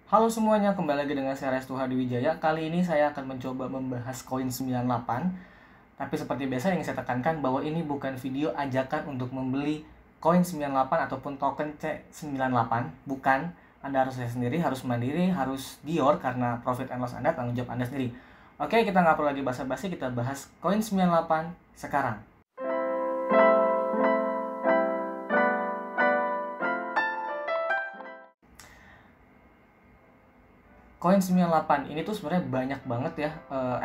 Halo semuanya, kembali lagi dengan saya Restu Hadiwijaya. Kali ini saya akan mencoba membahas koin 98. Tapi seperti biasa yang saya tekankan bahwa ini bukan video ajakan untuk membeli koin 98 ataupun token C98. Bukan, Anda harus saya sendiri, harus mandiri, harus Dior karena profit and loss Anda, tanggung jawab Anda sendiri. Oke, kita nggak perlu lagi basa-basi, kita bahas koin 98 sekarang. Koin 98 ini tuh sebenarnya banyak banget ya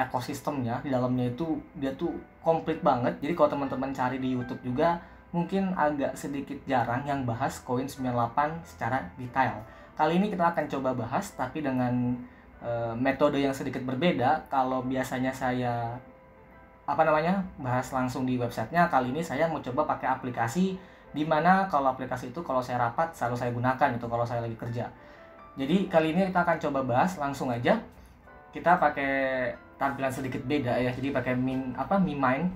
ekosistemnya di dalamnya. Itu dia tuh komplit banget. Jadi kalau teman-teman cari di YouTube juga mungkin agak sedikit jarang yang bahas koin 98 secara detail. Kali ini kita akan coba bahas tapi dengan metode yang sedikit berbeda. Kalau biasanya saya bahas langsung di websitenya, kali ini saya mau coba pakai aplikasi, dimana kalau aplikasi itu kalau saya rapat selalu saya gunakan itu kalau saya lagi kerja. Jadi kali ini kita akan coba bahas langsung aja. Kita pakai tampilan sedikit beda ya. Jadi pakai Mi Mind.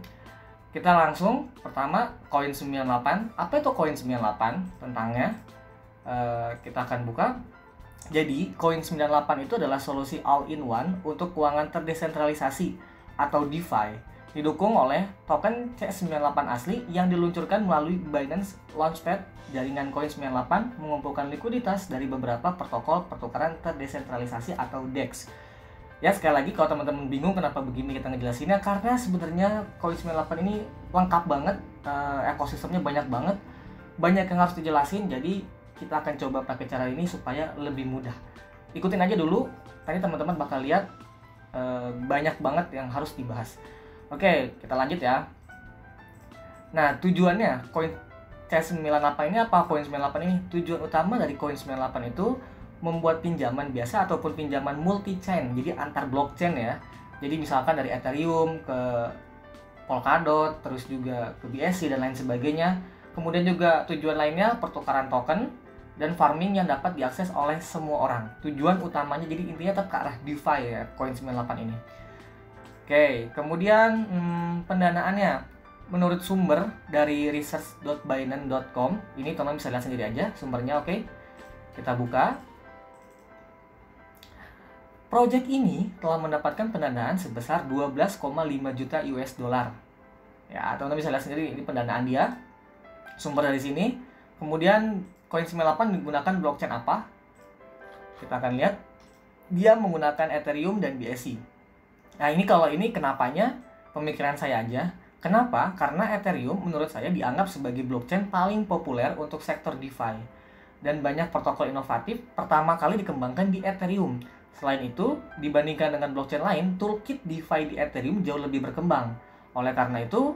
Kita langsung pertama koin 98. Apa itu koin 98? Tentangnya kita akan buka. Jadi koin 98 itu adalah solusi all-in-one untuk keuangan terdesentralisasi atau DeFi. Didukung oleh token C98 asli yang diluncurkan melalui Binance Launchpad. Jaringan koin 98 mengumpulkan likuiditas dari beberapa protokol pertukaran terdesentralisasi atau DEX. Ya, sekali lagi kalau teman-teman bingung kenapa begini kita ngejelasinnya, karena sebenarnya koin 98 ini lengkap banget, ekosistemnya banyak banget, banyak yang harus dijelasin. Jadi kita akan coba pakai cara ini supaya lebih mudah. Ikutin aja dulu, tadi teman-teman bakal lihat banyak banget yang harus dibahas. Oke, kita lanjut ya. Nah, tujuannya koin C98 ini apa? Koin 98 ini tujuan utama dari koin 98 itu membuat pinjaman biasa ataupun pinjaman multi-chain, jadi antar blockchain ya. Jadi misalkan dari Ethereum ke Polkadot, terus juga ke BSC dan lain sebagainya. Kemudian juga tujuan lainnya pertukaran token dan farming yang dapat diakses oleh semua orang. Tujuan utamanya jadi intinya tetap ke arah DeFi ya, koin 98 ini. Oke, kemudian pendanaannya menurut sumber dari research.binance.com. Ini teman-teman bisa lihat sendiri aja sumbernya. Oke, kita buka. Project ini telah mendapatkan pendanaan sebesar 12,5 juta US dollar. Ya, teman-teman bisa lihat sendiri ini pendanaan dia. Sumber dari sini. Kemudian koin 98 digunakan blockchain apa? Kita akan lihat. Dia menggunakan Ethereum dan BSC. Nah, ini kalau ini kenapanya pemikiran saya aja. Kenapa? Karena Ethereum menurut saya dianggap sebagai blockchain paling populer untuk sektor DeFi. Dan banyak protokol inovatif pertama kali dikembangkan di Ethereum. Selain itu, dibandingkan dengan blockchain lain, toolkit DeFi di Ethereum jauh lebih berkembang. Oleh karena itu,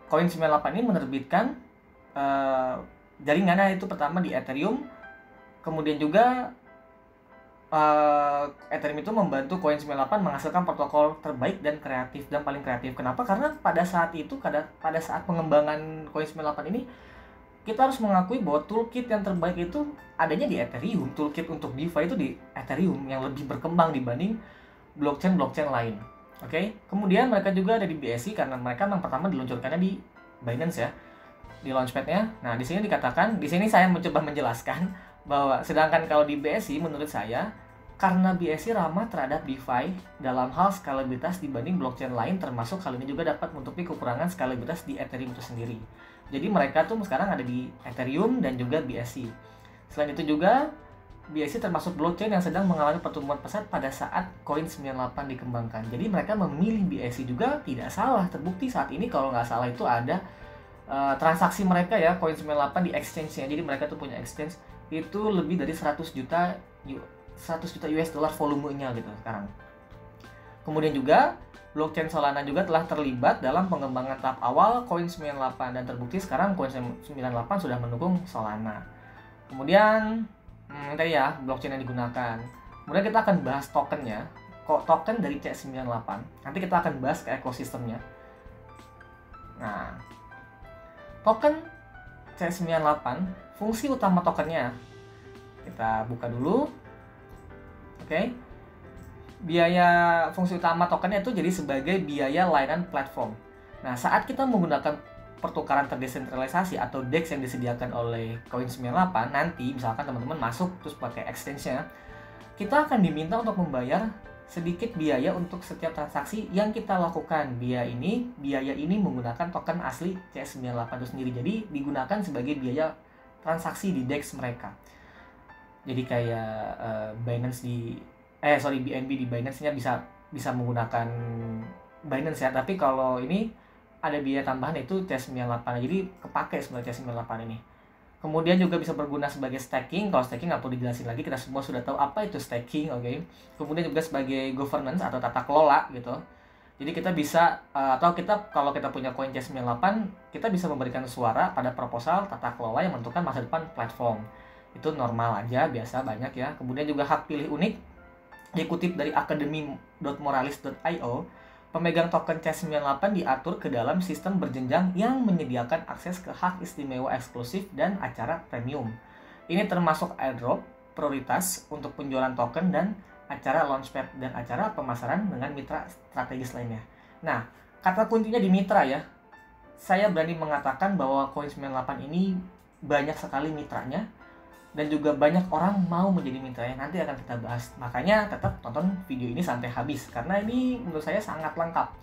koin 98 ini menerbitkan jaringannya itu pertama di Ethereum. Kemudian juga Ethereum itu membantu koin 98 menghasilkan protokol terbaik dan kreatif dan paling kreatif. Kenapa? Karena pada saat itu, pada saat pengembangan koin 98 ini, kita harus mengakui bahwa toolkit yang terbaik itu adanya di Ethereum. Toolkit untuk DeFi itu di Ethereum yang lebih berkembang dibanding blockchain lain. Oke. Kemudian mereka juga ada di BSC karena mereka memang pertama diluncurkannya di Binance ya, di launchpadnya. Nah, di sini dikatakan, di sini saya mencoba menjelaskan bahwa sedangkan kalau di BSC menurut saya, karena BSC ramah terhadap DeFi dalam hal skalabilitas dibanding blockchain lain, termasuk hal ini juga dapat menutupi kekurangan skalabilitas di Ethereum itu sendiri. Jadi mereka tuh sekarang ada di Ethereum dan juga BSC. Selain itu juga BSC termasuk blockchain yang sedang mengalami pertumbuhan pesat pada saat koin 98 dikembangkan. Jadi mereka memilih BSC juga tidak salah. Terbukti saat ini kalau nggak salah itu ada transaksi mereka ya, koin 98 di exchange-nya. Jadi mereka tuh punya exchange itu lebih dari 100 juta US dollar volumenya gitu sekarang. Kemudian juga blockchain Solana juga telah terlibat dalam pengembangan tahap awal koin 98 dan terbukti sekarang koin 98 sudah mendukung Solana. Kemudian tadi ya blockchain yang digunakan. Kemudian kita akan bahas tokennya. Kok token dari C98. Nanti kita akan bahas ke ekosistemnya. Nah, token C98, fungsi utama tokennya. Kita buka dulu. Oke. Biaya fungsi utama tokennya itu jadi sebagai biaya layanan platform. Nah, saat kita menggunakan pertukaran terdesentralisasi atau DEX yang disediakan oleh koin 98, nanti misalkan teman-teman masuk terus pakai exchange-nya, kita akan diminta untuk membayar sedikit biaya untuk setiap transaksi yang kita lakukan. Biaya ini menggunakan token asli CS98 itu sendiri. Jadi digunakan sebagai biaya transaksi di DEX mereka. Jadi kayak Binance BNB di Binance-nya bisa menggunakan Binance ya. Tapi kalau ini ada biaya tambahan itu CS98. Jadi kepake sebenarnya CS98 ini. Kemudian juga bisa berguna sebagai staking. Kalau staking nggak perlu dijelasin lagi, kita semua sudah tahu apa itu staking, oke. Kemudian juga sebagai governance atau tata kelola gitu. Jadi kita bisa kalau kita punya koin CS98, kita bisa memberikan suara pada proposal tata kelola yang menentukan masa depan platform. Itu normal aja, biasa, banyak ya. Kemudian juga hak pilih unik dikutip dari academy.moralis.io. Pemegang token CS98 diatur ke dalam sistem berjenjang yang menyediakan akses ke hak istimewa eksklusif dan acara premium. Ini termasuk airdrop, prioritas untuk penjualan token, dan acara launchpad dan acara pemasaran dengan mitra strategis lainnya. Nah, kata kuncinya di mitra ya. Saya berani mengatakan bahwa Coin98 ini banyak sekali mitranya. Dan juga banyak orang mau menjadi mitranya, nanti akan kita bahas. Makanya tetap tonton video ini sampai habis, karena ini menurut saya sangat lengkap.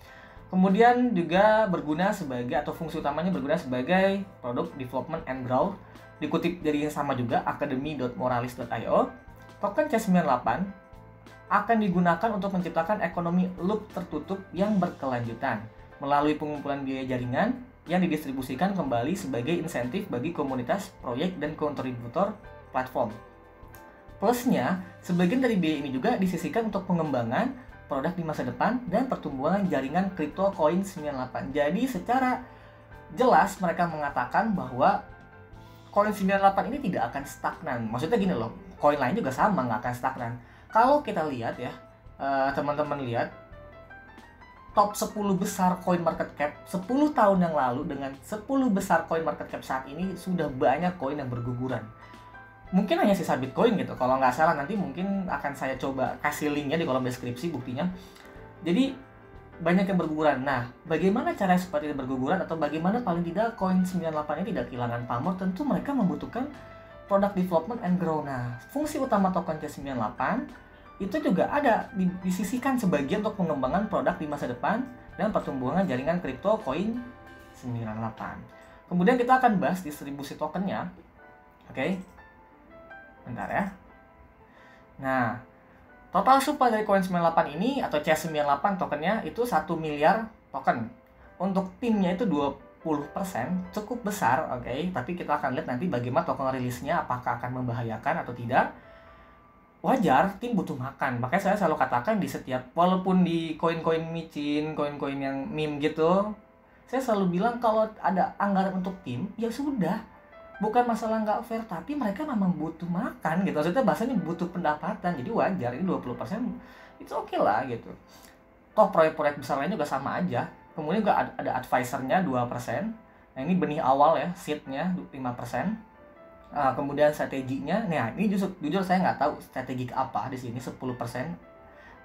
Kemudian juga berguna sebagai, atau fungsi utamanya berguna sebagai product development and growth. Dikutip dari yang sama juga, academy.moralis.io. Token CS98 akan digunakan untuk menciptakan ekonomi loop tertutup yang berkelanjutan melalui pengumpulan biaya jaringan yang didistribusikan kembali sebagai insentif bagi komunitas, proyek, dan kontributor platform. Plusnya, sebagian dari biaya ini juga disisihkan untuk pengembangan produk di masa depan dan pertumbuhan jaringan kripto Coin98. Jadi secara jelas mereka mengatakan bahwa Coin98 ini tidak akan stagnan. Maksudnya gini loh, koin lain juga sama, nggak akan stagnan. Kalau kita lihat ya, teman-teman lihat top 10 besar coin market cap 10 tahun yang lalu dengan 10 besar coin market cap saat ini, sudah banyak koin yang berguguran. Mungkin hanya sisa Bitcoin gitu, kalau nggak salah. Nanti mungkin akan saya coba kasih linknya di kolom deskripsi buktinya. Jadi banyak yang berguguran. Nah, bagaimana cara seperti itu berguguran, atau bagaimana paling tidak Coin98 ini tidak kehilangan pamor? Tentu mereka membutuhkan product development and grow. Nah, fungsi utama token C98 itu juga ada disisihkan sebagian untuk pengembangan produk di masa depan dan pertumbuhan jaringan kripto Coin98. Kemudian kita akan bahas distribusi tokennya. Oke. Bentar ya. Nah, total supply dari Coin98 ini atau CS98 tokennya itu 1 miliar token. Untuk timnya itu 20%, cukup besar, oke. Tapi kita akan lihat nanti bagaimana token rilisnya, apakah akan membahayakan atau tidak. Wajar, tim butuh makan. Makanya saya selalu katakan di setiap, walaupun di koin-koin micin, koin-koin yang meme gitu, saya selalu bilang kalau ada anggaran untuk tim, ya sudah. Bukan masalah nggak fair, tapi mereka memang butuh makan gitu. Maksudnya bahasanya butuh pendapatan, jadi wajar. Ini 20% itu oke lah gitu. Toh proyek-proyek besar lain juga sama aja. Kemudian juga ada advisernya 2%. Nah ini benih awal ya, seednya 5%. Kemudian strateginya, nah ini jujur saya nggak tahu strategi apa di sini. 10%,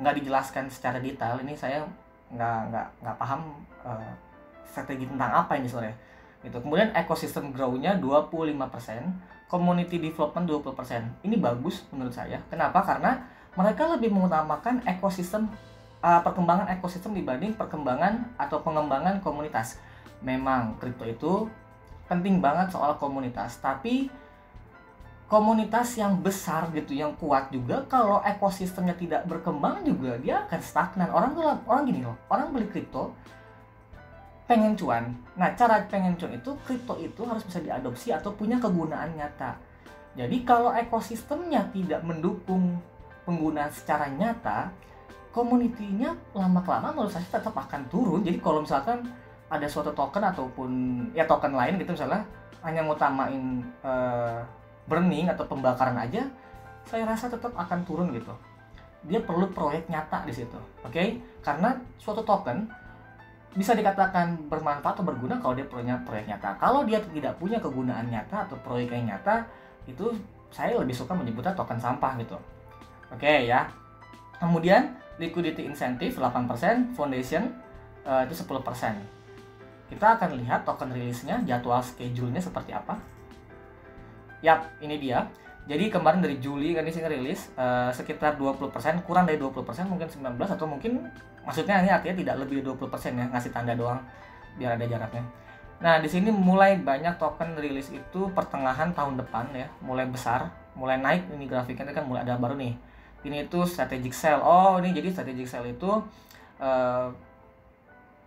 nggak dijelaskan secara detail. Ini saya nggak paham strategi tentang apa ini sebenarnya. Gitu. Kemudian ekosistem grow-nya 25%, community development 20%. Ini bagus menurut saya. Kenapa? Karena mereka lebih mengutamakan ekosistem, perkembangan ekosistem dibanding perkembangan atau pengembangan komunitas. Memang kripto itu penting banget soal komunitas, tapi komunitas yang besar gitu, yang kuat juga, kalau ekosistemnya tidak berkembang juga dia akan stagnan. Orang gini loh, orang beli kripto pengen cuan. Nah, cara pengen cuan itu, kripto itu harus bisa diadopsi atau punya kegunaan nyata. Jadi kalau ekosistemnya tidak mendukung pengguna secara nyata, komunitinya lama-kelamaan menurut saya tetap akan turun. Jadi kalau misalkan ada suatu token ataupun ya token lain gitu misalnya hanya ngutamain burning atau pembakaran aja, saya rasa tetap akan turun gitu. Dia perlu proyek nyata di situ, oke? Karena suatu token bisa dikatakan bermanfaat atau berguna kalau dia punya proyek nyata. Kalau dia tidak punya kegunaan nyata atau proyek yang nyata, itu saya lebih suka menyebutnya token sampah gitu. Oke ya. Kemudian liquidity incentive 8%, foundation itu 10%. Kita akan lihat token rilisnya, jadwal schedule-nya seperti apa. Yap, ini dia. Jadi kemarin dari Juli kan di sini rilis sekitar 20%, kurang dari 20%, mungkin 19 atau mungkin maksudnya ini artinya tidak lebih dari 20% ya, ngasih tanda doang biar ada jaraknya. Nah, di sini mulai banyak token rilis itu pertengahan tahun depan ya, mulai besar, mulai naik ini grafiknya kan mulai ada baru nih. Ini itu strategic sell. Oh, ini jadi strategic sell itu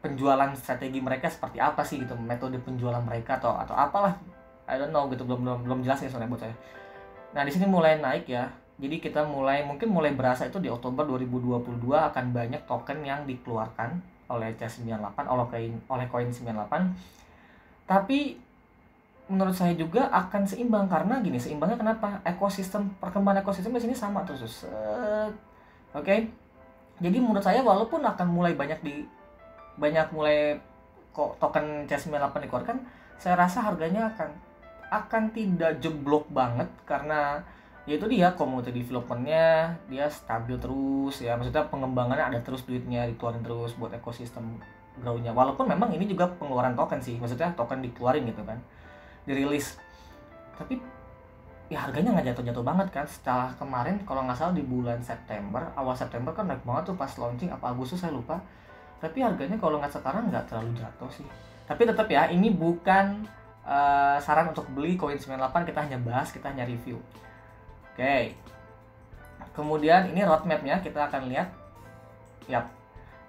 penjualan strategi mereka seperti apa sih gitu, metode penjualan mereka atau apalah, I don't know gitu, belum jelas nih soalnya buat saya. Nah, di sini mulai naik ya. Jadi kita mungkin mulai berasa itu di Oktober 2022 akan banyak token yang dikeluarkan oleh C98, oleh Coin 98. Tapi menurut saya juga akan seimbang, karena gini, seimbangnya kenapa? Perkembangan ekosistem di sini sama terus. Oke. Jadi menurut saya walaupun akan mulai mulai kok token C98 dikeluarkan, saya rasa harganya akan tidak jeblok banget, karena yaitu dia community development-nya dia stabil terus ya, maksudnya pengembangannya ada terus, duitnya dikeluarin terus buat ekosistem grow-nya. Walaupun memang ini juga pengeluaran token sih, maksudnya token dikeluarin gitu kan, dirilis, tapi ya harganya nggak jatuh-jatuh banget kan. Setelah kemarin kalau nggak salah di bulan September, awal September kan naik banget tuh pas launching, apa Agustus saya lupa, tapi harganya kalau nggak sekarang nggak terlalu jatuh sih. Tapi tetap ya, ini bukan saran untuk beli Coin 98, kita hanya bahas, kita hanya review. Oke. Kemudian ini roadmap-nya kita akan lihat. Yap.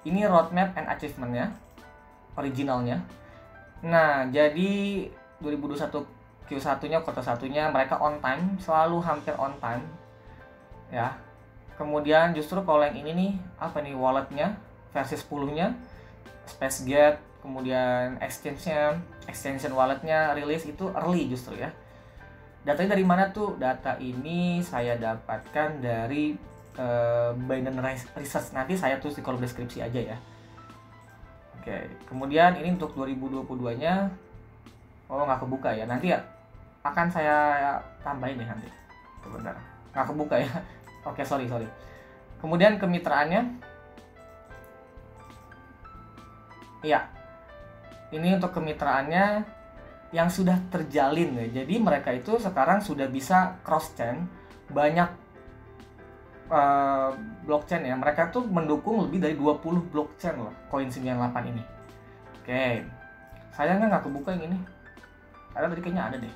Ini roadmap and achievement-nya, originalnya. Nah, jadi 2021 Q1-nya, quarter 1-nya mereka on time, selalu hampir on time. Ya. Kemudian justru kalau yang ini nih, apa nih, wallet-nya versi 10-nya, SpaceGate, kemudian extension walletnya rilis itu early justru ya. Datanya dari mana tuh? Data ini saya dapatkan dari Binance Research, nanti saya tulis di kolom deskripsi aja ya. Oke, kemudian ini untuk 2022 nya nggak kebuka ya, nanti ya akan saya tambahin nih nanti. Sebentar, nggak kebuka ya. Oke, sorry. Kemudian kemitraannya, iya, ini untuk kemitraannya yang sudah terjalin ya. Jadi mereka itu sekarang sudah bisa cross chain banyak blockchain ya. Mereka tuh mendukung lebih dari 20 blockchain loh Coin 98 ini. Oke. Sayangnya nggak kebuka yang ini. Karena tadi kayaknya ada deh.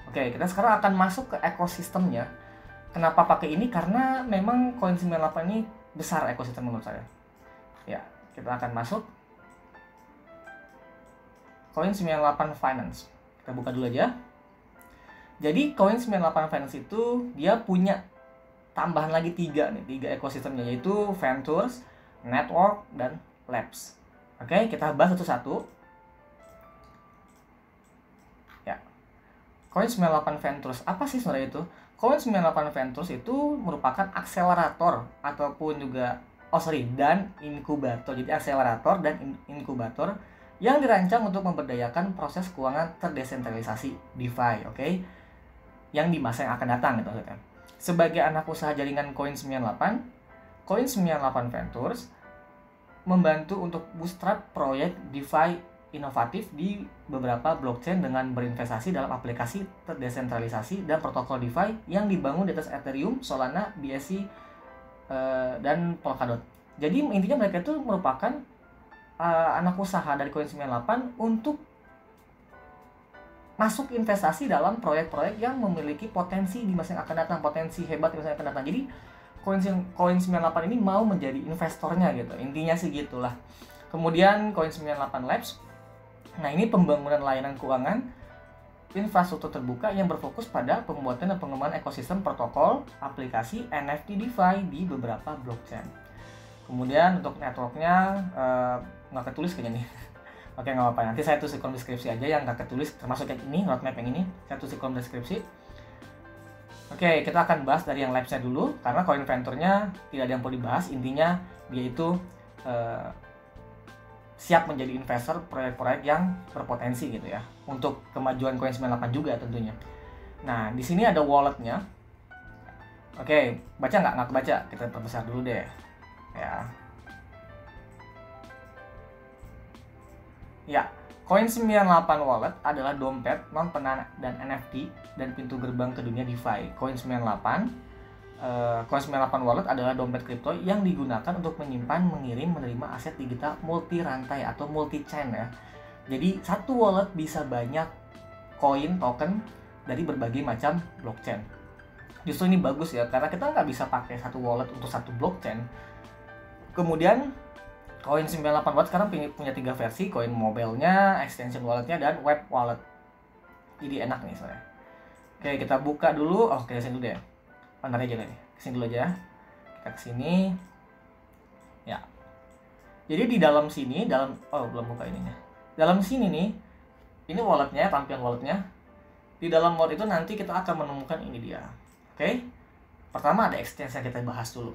Oke, kita sekarang akan masuk ke ekosistemnya. Kenapa pakai ini? Karena memang Coin 98 ini besar ekosistem menurut saya. Ya, kita akan masuk Coin 98 Finance. Kita buka dulu aja. Jadi Coin 98 Finance itu dia punya tambahan lagi 3 ekosistemnya, yaitu Ventures, Network, dan Labs. Oke, kita bahas satu-satu. Ya. Coin 98 Ventures apa sih sebenarnya itu? Coin 98 Ventures itu merupakan akselerator ataupun juga dan inkubator. Jadi akselerator dan inkubator yang dirancang untuk memberdayakan proses keuangan terdesentralisasi DeFi, oke? Yang di masa yang akan datang gitu maksudnya. Sebagai anak usaha jaringan Coin 98, Coin 98 Ventures membantu untuk bootstrap proyek DeFi inovatif di beberapa blockchain dengan berinvestasi dalam aplikasi terdesentralisasi dan protokol DeFi yang dibangun di atas Ethereum, Solana, BSC, dan Polkadot. Jadi intinya mereka itu merupakan anak usaha dari Coin 98 untuk masuk investasi dalam proyek-proyek yang memiliki potensi di masa yang akan datang, potensi hebat di masa yang akan datang. Jadi Coin 98 ini mau menjadi investornya gitu, intinya sih gitulah. Kemudian Coin 98 Labs, nah ini pembangunan layanan keuangan infrastruktur terbuka yang berfokus pada pembuatan dan pengembangan ekosistem protokol, aplikasi, NFT DeFi di beberapa blockchain. Kemudian untuk networknya nggak ketulis kayaknya nih. Oke, nggak apa-apa, nanti saya tulis di kolom deskripsi aja yang nggak ketulis, termasuk yang ini, roadmap yang ini, saya tulis di kolom deskripsi. Oke, kita akan bahas dari yang labs-nya dulu, karena Coin Venture-nya tidak ada yang perlu dibahas, intinya dia itu siap menjadi investor proyek-proyek yang berpotensi gitu ya, untuk kemajuan Coin 98 juga tentunya. Nah, di sini ada wallet-nya. Oke, baca nggak? Nggak kebaca, kita perbesar dulu deh. Ya. Ya, Coin98 Wallet adalah dompet non-penanda dan NFT dan pintu gerbang ke dunia DeFi. Coin98 Wallet adalah dompet kripto yang digunakan untuk menyimpan, mengirim, menerima aset digital multi rantai atau multi chain ya. Jadi satu wallet bisa banyak koin token dari berbagai macam blockchain. Justru ini bagus ya, karena kita nggak bisa pakai satu wallet untuk satu blockchain. Kemudian Coin98 Wallet sekarang punya 3 versi, coin mobile-nya, extension wallet-nya, dan web wallet. Jadi enak nih soalnya. Oke, kita buka dulu. Oh, kita sini dulu deh. Bentar aja nih. Kesini dulu aja. Kita kesini. Ya. Jadi di dalam sini, belum buka ininya. Dalam sini nih, ini walletnya, tampilan walletnya. Di dalam wallet itu nanti kita akan menemukan ini dia. Oke. Pertama ada extension yang kita bahas dulu.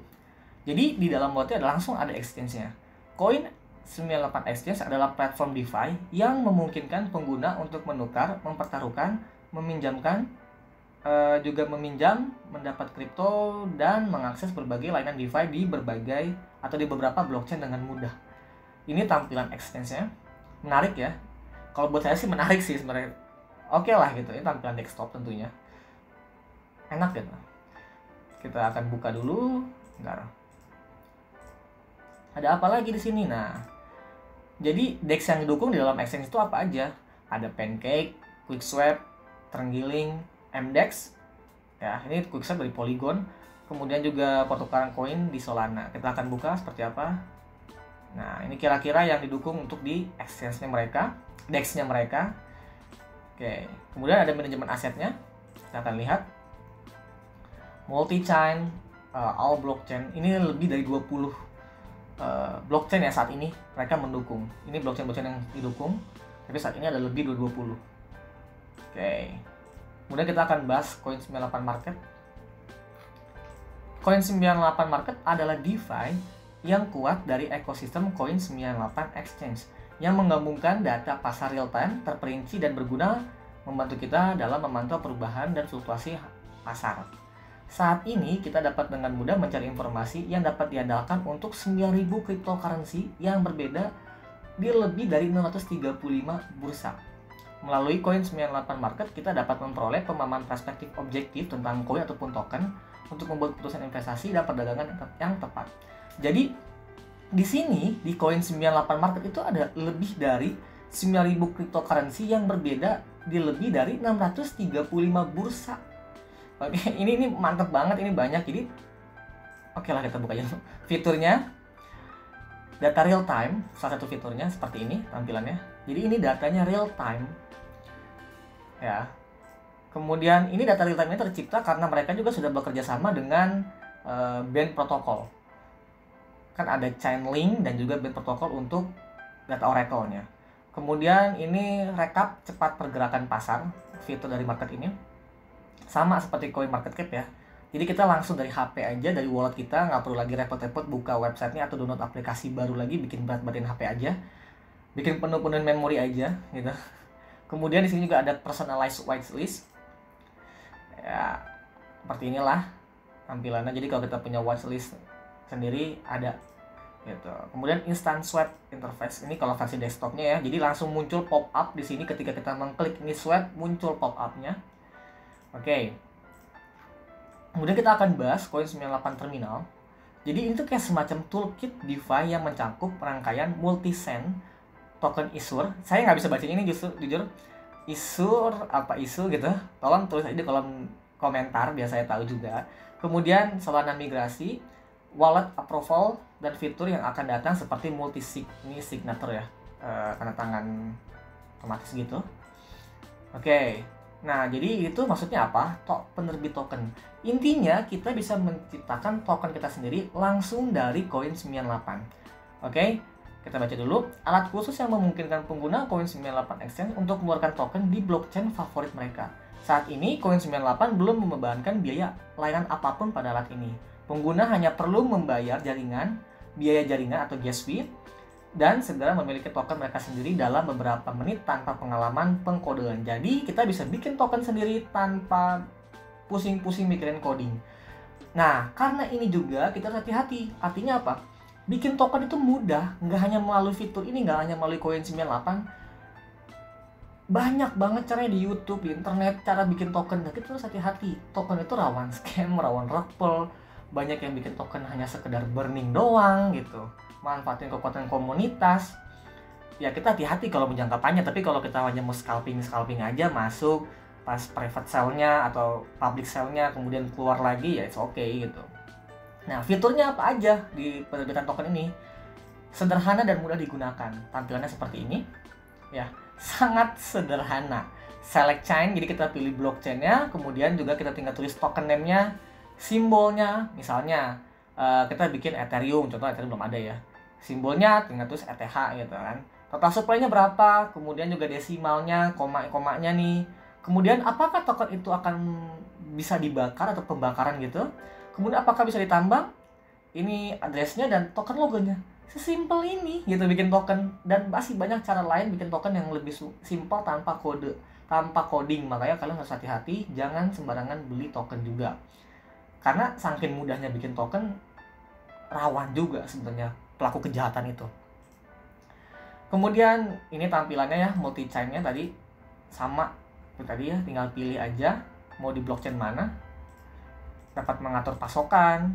Jadi di dalam walletnya langsung ada extension-nya. Coin98 Exchange adalah platform DeFi yang memungkinkan pengguna untuk menukar, mempertaruhkan, meminjamkan, juga meminjam, mendapat kripto, dan mengakses berbagai layanan DeFi di berbagai atau di beberapa blockchain dengan mudah. Ini tampilan exchange-nya. Menarik ya. Kalau buat saya sih menarik sih sebenarnya. Oke lah gitu. Ini tampilan desktop tentunya. Enak gitu. Kita akan buka dulu. Bentar. Ada apa lagi di sini? Nah, jadi DEX yang didukung di dalam exchange itu apa aja? Ada Pancake, QuickSwap, Terenggiling, MDEX. Ya, ini QuickSwap dari Polygon. Kemudian juga pertukaran koin di Solana. Kita akan buka seperti apa. Nah, ini kira-kira yang didukung untuk di exchange-nya mereka, DEX-nya mereka. Oke, kemudian ada manajemen asetnya. Kita akan lihat. Multi-chain, all blockchain. Ini lebih dari 20 blockchain ya saat ini mereka mendukung. Ini blockchain yang didukung, tapi saat ini ada lebih dari 20. Oke. Kemudian kita akan bahas Coin98 Market. Coin98 Market adalah DeFi yang kuat dari ekosistem Coin98 Exchange yang menggabungkan data pasar real time terperinci dan berguna membantu kita dalam memantau perubahan dan fluktuasi pasar. Saat ini kita dapat dengan mudah mencari informasi yang dapat diandalkan untuk 9.000 cryptocurrency yang berbeda di lebih dari 635 bursa. Melalui Coin98 Market kita dapat memperoleh pemahaman perspektif objektif tentang koin ataupun token untuk membuat keputusan investasi dan perdagangan yang tepat. Jadi di sini di Coin98 Market itu ada lebih dari 9.000 cryptocurrency yang berbeda di lebih dari 635 bursa. Oke, ini mantep banget, ini banyak. Jadi oke lah, kita buka aja fiturnya. Data real time, salah satu fiturnya seperti ini tampilannya. Jadi ini datanya real time. Ya. Kemudian ini data real time ini tercipta karena mereka juga sudah bekerja sama dengan Band Protocol. Kan ada Chainlink dan juga Band Protocol untuk data Oracle-nya. Kemudian ini rekap cepat pergerakan pasar, fitur dari market ini. Sama seperti CoinMarketCap ya. Jadi kita langsung dari HP aja, dari wallet kita, nggak perlu lagi repot-repot buka websitenya atau download aplikasi baru lagi, bikin berat-baratin HP aja, bikin penuh-penuhin memori aja gitu. Kemudian di sini juga ada personalized watchlist. Ya, seperti inilah tampilannya. Jadi kalau kita punya watchlist sendiri ada gitu. Kemudian instant swap interface. Ini kalau versi desktopnya ya. Jadi langsung muncul pop-up di sini ketika kita mengklik ini swap, muncul pop-up-nya. Oke. Kemudian kita akan bahas Coin98 Terminal. Jadi ini tuh kayak semacam toolkit DeFi yang mencakup rangkaian multi-chain token issuer. Saya nggak bisa bacanya ini jujur. Issuer apa isu gitu. Tolong tulis aja di kolom komentar biar saya tahu juga. Kemudian Solana migrasi, wallet approval, dan fitur yang akan datang seperti multi-sig. Ini signature ya. Tanda tangan otomatis gitu. Oke. Nah, jadi itu maksudnya apa? Penerbit token. Intinya, kita bisa menciptakan token kita sendiri langsung dari Coin98. Oke, kita baca dulu. Alat khusus yang memungkinkan pengguna Coin98 Exchange untuk mengeluarkan token di blockchain favorit mereka. Saat ini, Coin98 belum membebankan biaya layanan apapun pada alat ini. Pengguna hanya perlu membayar biaya jaringan atau gas fee, dan segera memiliki token mereka sendiri dalam beberapa menit tanpa pengalaman pengkodean. Jadi kita bisa bikin token sendiri tanpa pusing-pusing mikirin coding. Nah, karena ini juga kita harus hati-hati. Artinya apa? Bikin token itu mudah, nggak hanya melalui fitur ini, nggak hanya melalui Coin98. banyak banget caranya di YouTube, di internet, cara bikin token. Nah, kita harus hati-hati. Token itu rawan scam, rawan rugpel. Banyak yang bikin token hanya sekedar burning doang gitu. Manfaatin kekuatan komunitas. Ya kita hati-hati kalau menjangka panjang, tapi kalau kita hanya mau scalping aja masuk pas private sale-nya atau public sale-nya kemudian keluar lagi, ya it's okay gitu. Nah, fiturnya apa aja di penerbitan token ini? Sederhana dan mudah digunakan. Tampilannya seperti ini. Ya, sangat sederhana. Select chain, jadi kita pilih blockchain-nya, kemudian juga kita tinggal tulis token name-nya, simbolnya, misalnya kita bikin Ethereum, contoh Ethereum belum ada ya. Simbolnya tinggal tulis ETH gitu kan. Total supply-nya berapa, kemudian juga desimalnya, koma-komanya nih. Kemudian apakah token itu akan bisa dibakar atau pembakaran gitu. Kemudian apakah bisa ditambang, ini address-nya dan token logonya. Sesimpel ini gitu bikin token, dan masih banyak cara lain bikin token yang lebih simpel tanpa kode, tanpa coding. Makanya kalian harus hati-hati, jangan sembarangan beli token juga. Karena saking mudahnya bikin token, rawan juga sebenarnya pelaku kejahatan itu. Kemudian ini tampilannya ya, multi chain-nya tadi sama seperti tadi ya, tinggal pilih aja mau di blockchain mana. Dapat mengatur pasokan.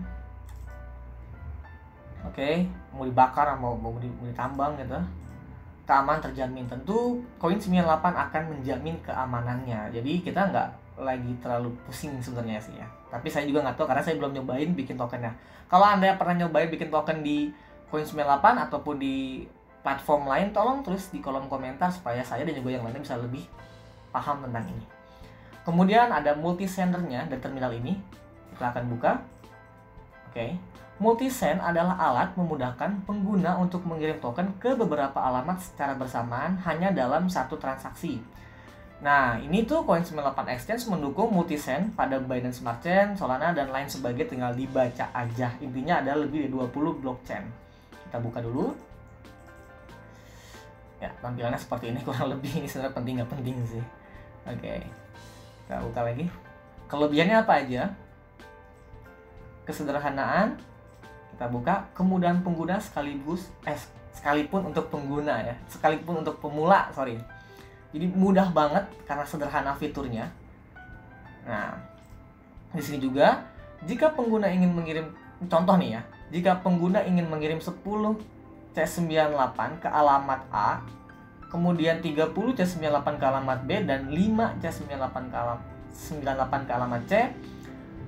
Oke, mau dibakar mau ditambang gitu. Keamanan terjamin. Tentu Coin98 akan menjamin keamanannya. Jadi kita nggak lagi terlalu pusing sebenarnya sih ya. Tapi saya juga nggak tahu karena saya belum nyobain bikin tokennya. Kalau Anda pernah nyobain bikin token di Coin98 ataupun di platform lain, tolong tulis di kolom komentar supaya saya dan juga yang lainnya bisa lebih paham tentang ini. Kemudian ada multi-sendernya dari terminal ini. Kita akan buka. Oke. Multisend adalah alat memudahkan pengguna untuk mengirim token ke beberapa alamat secara bersamaan hanya dalam satu transaksi. Nah, ini tuh Coin98 Exchange mendukung multisend pada Binance Smart Chain, Solana, dan lain sebagainya, tinggal dibaca aja. Intinya ada lebih dari 20 blockchain. Kita buka dulu. Ya, tampilannya seperti ini kurang lebih. Ini sebenarnya penting nggak penting sih. Oke. Kita buka lagi. Kelebihannya apa aja? Kesederhanaan. Kita buka, kemudahan pengguna sekalipun untuk pengguna ya, sekalipun untuk pemula, Jadi mudah banget karena sederhana fiturnya. Nah, di sini juga jika pengguna ingin mengirim, contoh nih ya, jika pengguna ingin mengirim 10 C98 ke alamat A, kemudian 30 C98 ke alamat B dan 5 C98 ke alamat C,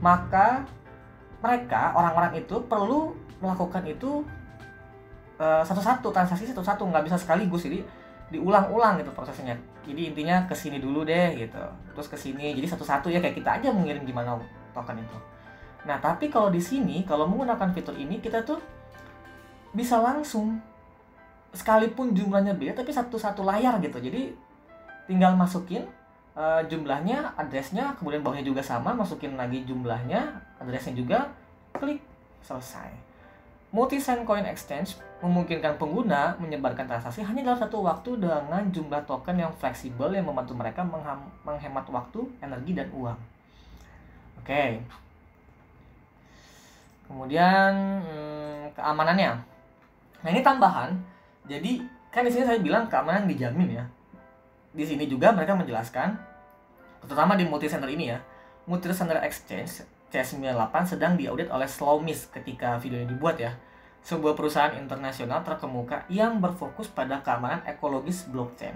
maka mereka, orang-orang itu perlu melakukan itu satu-satu, transaksi satu-satu, nggak bisa sekaligus. Jadi diulang-ulang gitu prosesnya. Jadi intinya ke sini dulu deh gitu, terus ke sini. Jadi satu-satu ya, kayak kita aja mengirim gimana token itu. Nah, tapi kalau di sini kalau menggunakan fitur ini kita tuh bisa langsung, sekalipun jumlahnya beda tapi satu-satu layar gitu. Jadi tinggal masukin jumlahnya, addressnya, kemudian bawahnya juga sama, masukin lagi jumlahnya, addressnya juga, klik, selesai. Multi-Sign Coin Exchange memungkinkan pengguna menyebarkan transaksi hanya dalam satu waktu dengan jumlah token yang fleksibel yang membantu mereka menghemat waktu, energi, dan uang. Oke. Kemudian keamanannya. Nah, ini tambahan. Jadi kan di sini saya bilang keamanan dijamin ya. Di sini juga mereka menjelaskan, terutama di multi-sender ini ya, multi-sender exchange C98 sedang diaudit oleh Slowmis ketika video ini dibuat ya, sebuah perusahaan internasional terkemuka yang berfokus pada keamanan ekologis blockchain.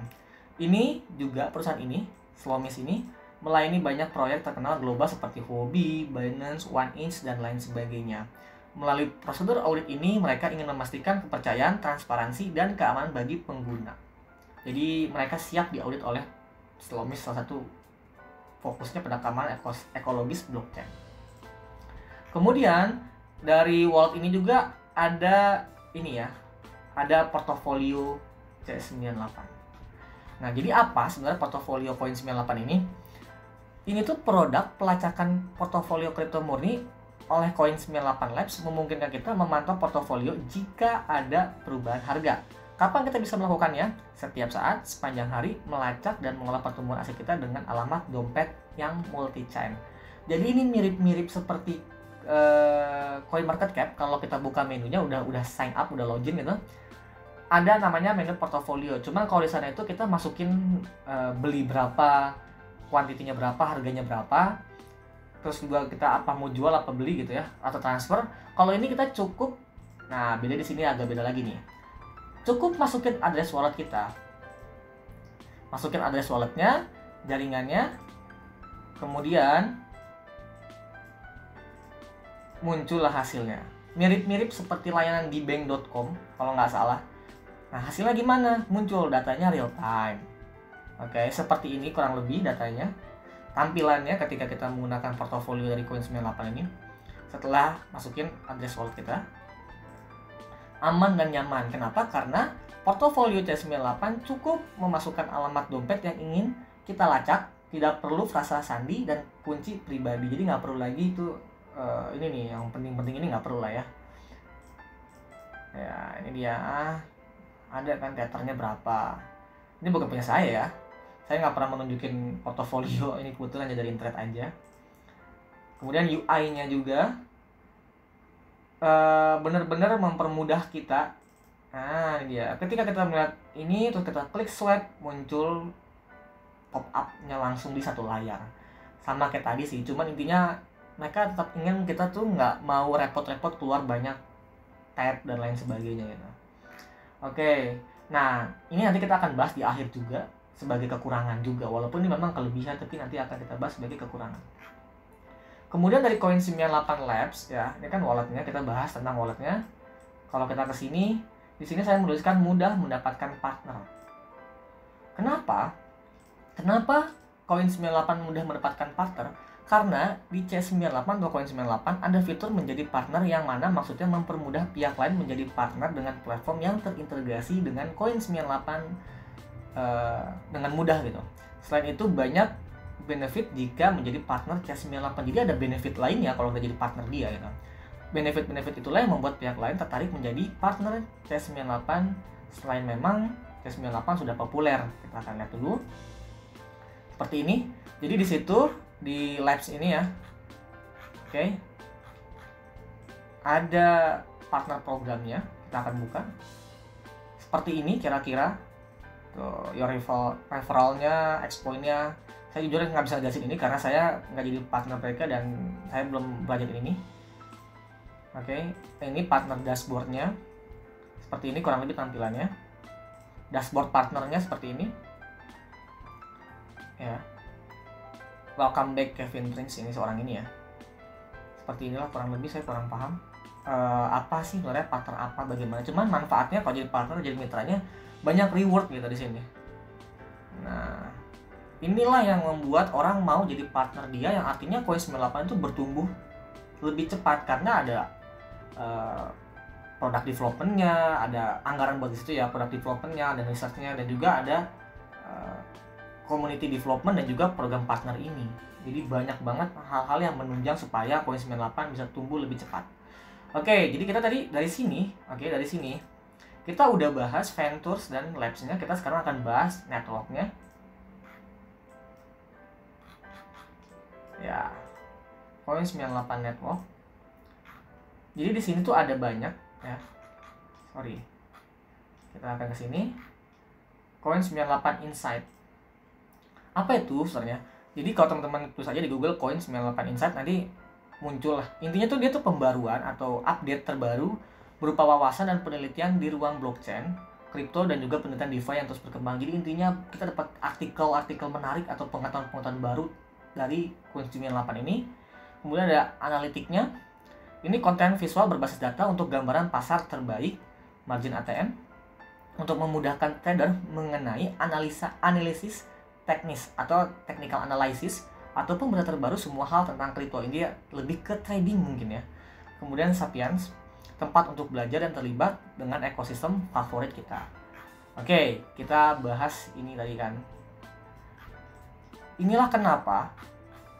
Ini juga perusahaan ini, Slowmis ini, melayani banyak proyek terkenal global seperti Huobi, Binance, 1inch, dan lain sebagainya. Melalui prosedur audit ini, mereka ingin memastikan kepercayaan, transparansi, dan keamanan bagi pengguna. Jadi mereka siap diaudit oleh Slowmis, salah satu fokusnya pada keamanan ekologis blockchain. Kemudian dari wallet ini juga ada ini ya, ada portofolio C98. Nah, jadi apa sebenarnya portofolio Coin98 ini? Ini tuh produk pelacakan portofolio kripto murni oleh Coin98 Labs, memungkinkan kita memantau portofolio jika ada perubahan harga. Kapan kita bisa melakukannya? Setiap saat, sepanjang hari, melacak dan mengolah pertumbuhan aset kita dengan alamat dompet yang multi-chain. Jadi ini mirip-mirip seperti CoinMarketCap. Kalau kita buka menunya, udah sign up, udah login gitu. ada namanya menu portofolio. Cuman kalau di sana itu kita masukin beli berapa, kuantitinya berapa, harganya berapa, terus juga kita apa mau jual apa beli gitu ya, atau transfer. Kalau ini kita cukup, nah beda di sini agak beda lagi nih. Cukup masukin address wallet kita, masukin address walletnya, jaringannya, kemudian muncullah hasilnya. Mirip-mirip seperti layanan di bank.com kalau nggak salah. Nah, hasilnya gimana? Muncul datanya real time. Oke, seperti ini kurang lebih datanya. Tampilannya ketika kita menggunakan portofolio dari Coin98 ini. Setelah masukin address wallet kita. Aman dan nyaman. Kenapa? Karena portofolio C98 cukup memasukkan alamat dompet yang ingin kita lacak. Tidak perlu frasa sandi dan kunci pribadi. Jadi nggak perlu lagi itu ini nih yang penting-penting ini nggak perlu lah ya. Ya, ini dia. Ada kan tethernya berapa. Ini bukan punya saya ya. Saya nggak pernah menunjukin portofolio, ini kebetulan dari internet aja. Kemudian UI-nya juga benar-benar mempermudah kita. Nah, ini dia. Ketika kita melihat ini, terus kita klik swipe, muncul pop-up-nya langsung di satu layar. Sama kayak tadi sih, cuman intinya mereka tetap ingin kita tuh nggak mau repot-repot keluar banyak tab dan lain sebagainya gitu. Oke, nah ini nanti kita akan bahas di akhir juga sebagai kekurangan juga, walaupun ini memang kelebihan tapi nanti akan kita bahas sebagai kekurangan. Kemudian dari Coin98 Labs ya, ini kan walletnya, kita bahas tentang walletnya. Kalau kita ke sini, di sini saya menuliskan mudah mendapatkan partner. Kenapa? Kenapa Coin98 mudah mendapatkan partner? Karena di C98 atau Coin98 ada fitur menjadi partner yang mana maksudnya mempermudah pihak lain menjadi partner dengan platform yang terintegrasi dengan Coin98 dengan mudah gitu. Selain itu banyak benefit jika menjadi partner C98. Jadi ada benefit lainnya kalau udah jadi partner dia gitu. Benefit-benefit itulah yang membuat pihak lain tertarik menjadi partner C98 selain memang C98 sudah populer. Kita akan lihat dulu. Seperti ini. Jadi di situ di labs ini ya, oke, ada partner programnya, kita akan buka seperti ini kira-kira. Tuh, your referralnya, expointnya. Saya jujur nggak bisa jelasin ini karena saya nggak jadi partner mereka dan saya belum belajar ini. Oke, ini partner dashboardnya seperti ini kurang lebih tampilannya. Dashboard partnernya seperti ini ya. Welcome back Kevin Prince, ini seorang ini ya. Seperti inilah kurang lebih, saya kurang paham apa sih sebenarnya partner apa, bagaimana. Cuman manfaatnya kalau jadi partner, jadi mitranya banyak reward gitu di sini. Nah, inilah yang membuat orang mau jadi partner dia, yang artinya Coin98 itu bertumbuh lebih cepat karena ada produk developmentnya, ada anggaran buat di situ ya, produk developmentnya, ada researchnya, dan juga ada community development dan juga program partner ini. Jadi banyak banget hal-hal yang menunjang supaya Coin98 bisa tumbuh lebih cepat. Oke, jadi kita tadi dari sini, dari sini kita udah bahas Ventures dan Labs-nya. Kita sekarang akan bahas network-nya. Ya, Coin98 network. Jadi di sini tuh ada banyak ya. Sorry. Kita akan ke sini. Coin98 Insight. Apa itu sebenarnya? Jadi kalau teman-teman tulis aja di Google Coin98 Insight nanti muncul lah. Intinya tuh dia tuh pembaruan atau update terbaru berupa wawasan dan penelitian di ruang blockchain, kripto, dan juga penelitian DeFi yang terus berkembang. Jadi intinya kita dapat artikel-artikel menarik atau pengetahuan-pengetahuan baru dari Coin98 ini. Kemudian ada analitiknya. Ini konten visual berbasis data untuk gambaran pasar terbaik, margin ATM, untuk memudahkan trader mengenai analisis teknis atau technical analysis ataupun berita terbaru semua hal tentang kripto. Ini lebih ke trading mungkin ya. Kemudian Sapiens, tempat untuk belajar dan terlibat dengan ekosistem favorit kita. Oke, kita bahas ini tadi kan. Inilah kenapa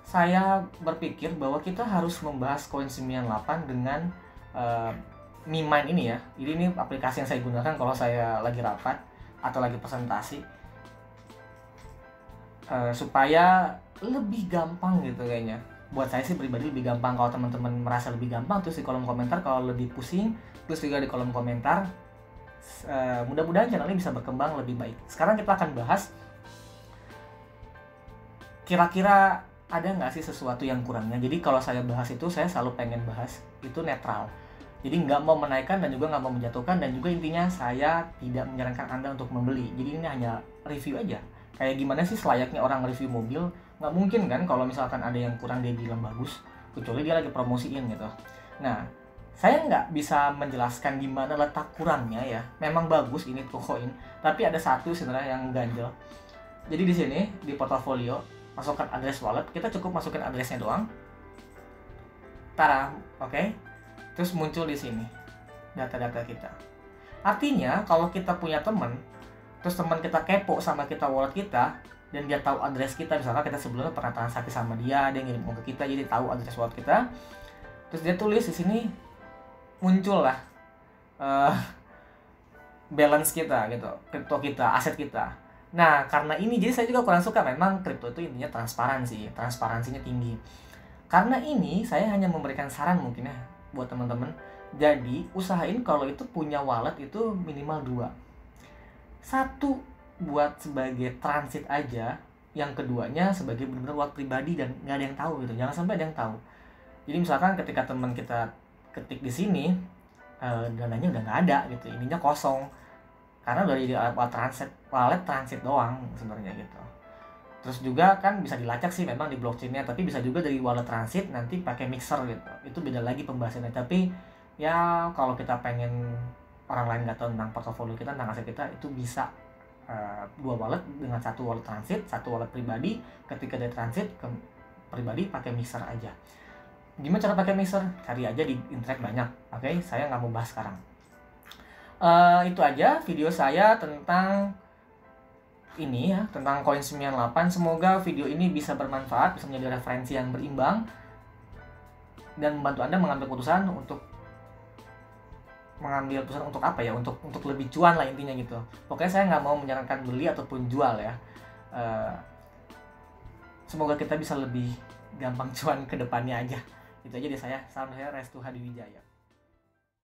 saya berpikir bahwa kita harus membahas Coin98 dengan MeMind ini ya. Jadi ini aplikasi yang saya gunakan kalau saya lagi rapat atau lagi presentasi. Supaya lebih gampang gitu kayaknya. Buat saya sih pribadi lebih gampang. Kalau teman-teman merasa lebih gampang tulis di kolom komentar. Kalau lebih pusing tulis juga di kolom komentar. Mudah-mudahan channel ini bisa berkembang lebih baik. Sekarang kita akan bahas kira-kira ada nggak sih sesuatu yang kurangnya. Jadi kalau saya bahas itu, saya selalu pengen bahas itu netral. Jadi nggak mau menaikkan dan juga nggak mau menjatuhkan, dan juga intinya saya tidak menyarankan Anda untuk membeli. Jadi ini hanya review aja. Kayak gimana sih selayaknya orang review mobil? Nggak mungkin kan kalau misalkan ada yang kurang dia bilang bagus, kecuali dia lagi promosiin gitu. Nah, saya nggak bisa menjelaskan di mana letak kurangnya ya. Memang bagus ini Tukoin, tapi ada satu sebenarnya yang ganjel. Jadi di sini di portofolio masukkan address wallet, kita cukup masukin addressnya doang. Tara, oke. Terus muncul di sini data-data kita. Artinya kalau kita punya teman, terus teman kita kepo sama kita wallet kita, dan dia tahu address kita, misalkan kita sebelumnya pernah transaksi sama dia ngirim uang ke kita, jadi tahu address wallet kita. Terus dia tulis di sini, muncul lah balance kita gitu, kripto kita, aset kita. Nah, karena ini jadi saya juga kurang suka. Memang kripto itu intinya transparansinya tinggi. Karena ini saya hanya memberikan saran mungkin ya buat teman-teman. Jadi usahain kalau itu punya wallet itu minimal 2. Satu buat sebagai transit aja, yang keduanya sebagai benar-benar wallet pribadi dan nggak ada yang tahu gitu. Jangan sampai ada yang tahu. Jadi misalkan ketika teman kita ketik di sini, dananya udah nggak ada gitu, ininya kosong. Karena udah jadi wallet transit doang sebenarnya gitu. Terus juga kan bisa dilacak sih memang di blockchainnya, tapi bisa juga dari wallet transit nanti pakai mixer gitu. Itu beda lagi pembahasannya. Tapi ya kalau kita pengen orang lain nggak tahu tentang portofolio kita, tentang aset kita, itu bisa 2 wallet dengan 1 wallet transit, 1 wallet pribadi. Ketika dari transit ke pribadi pakai mixer aja. Gimana cara pakai mixer? Cari aja di internet banyak. Oke, saya nggak mau bahas sekarang. Itu aja video saya tentang ini ya, tentang Koin 98. Semoga video ini bisa bermanfaat, bisa menjadi referensi yang berimbang dan membantu Anda mengambil keputusan untuk apa ya, untuk lebih cuan lah intinya gitu. Pokoknya saya nggak mau menyarankan beli ataupun jual ya. Semoga kita bisa lebih gampang cuan ke depannya aja. Itu aja dari saya. Salam saya, Restu Hadi Wijaya.